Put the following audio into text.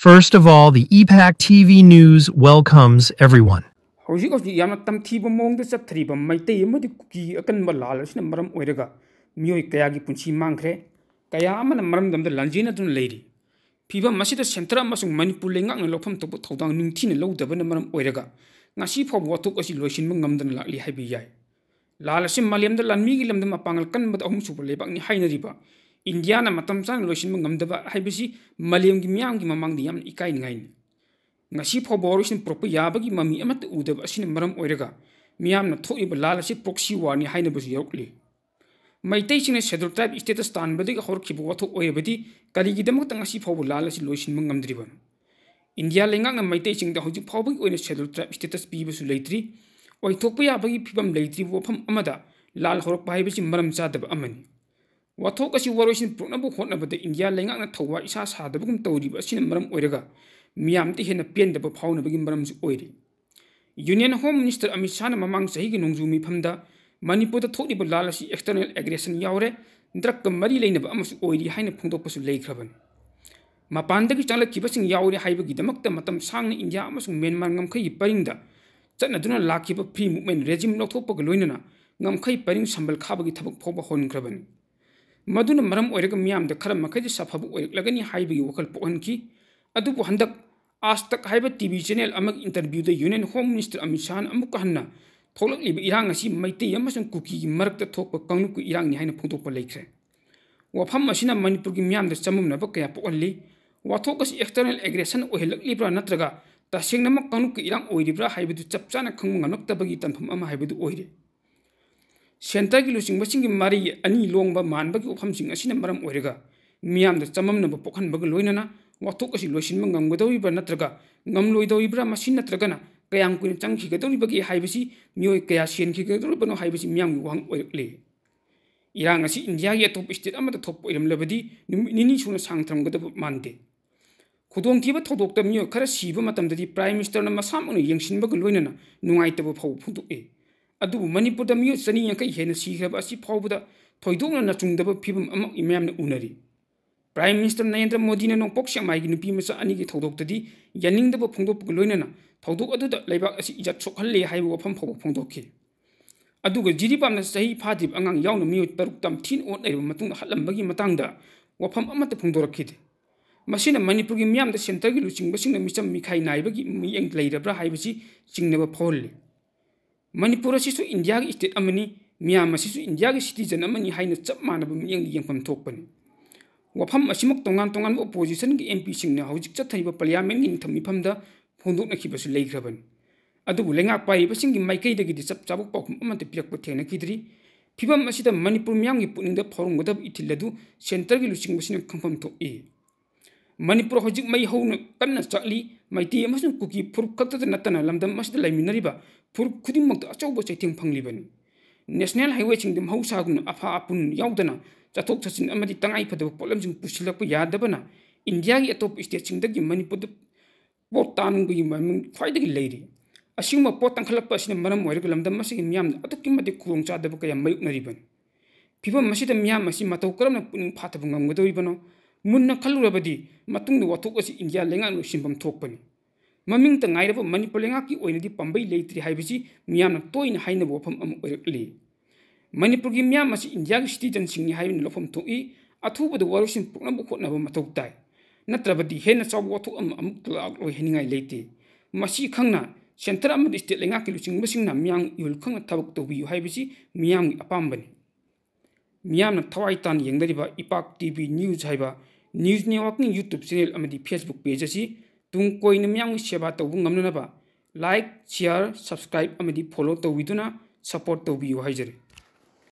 First of all, the EPAC TV News welcomes everyone. Hojik yamna tamthiba mongda chathriba maitei amadi kuki akanba lalasina maram oiraga mioi kayagi punchi mangkhre kaya amana maram damda lanjina dun leiri phiba masida sentra amasung manipur lengakna lofam tobu thodang ningthina lodabana maram oiraga ngasi phaw wathuk asi loisinba ngamdana lakli haibi yai lalasim maliamda lanmigi lamda mapangal kanbada ahum suba lebakni hainariba India na matam sang loisinba ngamdaba haibisi maliamgi miyamgi mamangdi yam ikai ngai ngasi phoborishin proper yabagi mami amat udab asin maram oiraga miyamna thoiba lalasi proxy war ni haina basu yokli maitei sine schedule type status tan badi hor khibu watho oirabadi karigi damak ngasi phobu lalasi loisin mangamdriban India lenga nga maitei sing da hoji phobagi oina schedule type status pi basu leitri oi thokpa yabagi phibam leitri wofam amada lal horok pai basi maram chadab amani wathok asi waroisin proknabu hotnabada India lenga nga thowa isa sadabugum tawriba asin maram oiraga Miyam ti hena pian daba phau na bagim baram su oiri. Union Home Minister Amit Shah na mamang sahi ki nongzu mi phamda Manipur da thokni ba lalasi external aggression yaure drak ka mari leina ba amasu oiri haina phungdok pasu leikhraban. Mapanda ki changla kibasing yaure haiba gi damakta matam sangna India amasung Myanmar ngamkhai paringda chatna duna lakhiba free movement regime lokthokpa ga loinana ngamkhai paring sambal khaba gi thabak phoba honkraban. Maduna maram oiraga miyam da khara makhai safabu oiklagani haiba gi wakal pohanki Adupu handak Astak haiba TV channel amag interview the Union Home Minister Amit Shah amuk hanna tholak liba irang asi maitei amasung kuki marakta thokpa kangnu ku irang ni haina phungtokpa leikre wafam asina Manipur gi miyam da chamumna ba kaya pokalli wathok asi external aggression ohelak libra natraga tasengna mak kangnu ku irang oiribra haibu chapchana khangmu nganakta bagi tanphum ama haibu oire Center gi lusing basing gi mari ani longba manba gi ofam sing asina maram oirega miyam da chamamna ba pokhan bag loinana wathok asi loisin mangamgadawibra natraga ngamloidawibra masin natragana kayang kuin changki gadawibagi haibasi mioi kaya sien ki gadawibano haibasi miyam wang oirle irang asi India gi top state amada top oiram labadi nini suna sangtram gadaw mande khudong thiba thodokta mioi khara siba matamdadi prime minister na masamunu yengsinba loinana nungaitaba phau phundu e adu Manipur da mioi chani yankai hena sigraba asi phaubuda thoidongna nachungdaba phibam ama imyamna unari Prime Minister Narendra Modi na nong poksya mai gi nupi masa ani gi thodok tadi yaning da phongdok loinana thodok adu da leibak asi ijat sokhalle haibu wafam phob phongdokki adu ga jiripam na sahi phadib angang yauna mi taruk tam thin on nei matung halam bagi matang da wafam amata phongdorakki masina Manipur gi miyam da center gi luching basing na micham mikhai nai bagi mi eng leirabra haibasi chingneba pholle Manipur asi su India gi state amani miyam asi su India gi citizen amani haina chap manaba mi eng yengpam thokpani Wafam asimuk tongan opposition ki MP sing na hojik chathaiba parliament gi thami phamda phondok na khibasu leikhraban adu lenga pai basing gi maikai dagi di chap chabuk pakhum amante pirak pa thena kidri phibam asida Manipur miyam gi puning da phorung godab ithiladu center gi luching basina khangpam to e Manipur hojik mai houna kanna chakli maiti amasung kuki phur khakta natana lamdam masda laiminariba phur khuding mak achauba chaithing phanglibani National Highway sing dim hausa gun afa apun yaudana chathok chachin amadi tangai phadaba polam sing pusilakpa yadabana India gi atop state sing dagi Manipur da potan gi mamung khwaidagi leiri asingma potang khalakpa asina maram oirga lamdam masigi miyam atukki madi khurong chadaba kaya mayuk nariban phibam masida miyam asi matau karamna puning phatabang ngamgadoribano munna khalurabadi matungda wathok asi India lenga no simbam thokpani maming ta ngairaba Manipur lenga ki oinadi pambai leitri haibisi miyamna toina haina wafam am oirakli Manipur gi miyam asi India gi citizen sing ni haibin lofam thoi athubada warosin proknabu khotnaba mathau tai natrabadi hena chaw wathok am amuk tlak loi heningai leite masi khangna center am state lenga ki luching basing na miyang yul khang thabak tobi haibisi miyam gi apambani miyamna thawai tan yengdariba IPAC TV News haiba News Network ni YouTube channel amadi Facebook page asi tung koina miyam seba tobu ngamnaba like share subscribe amadi follow tobiduna support tobi haijare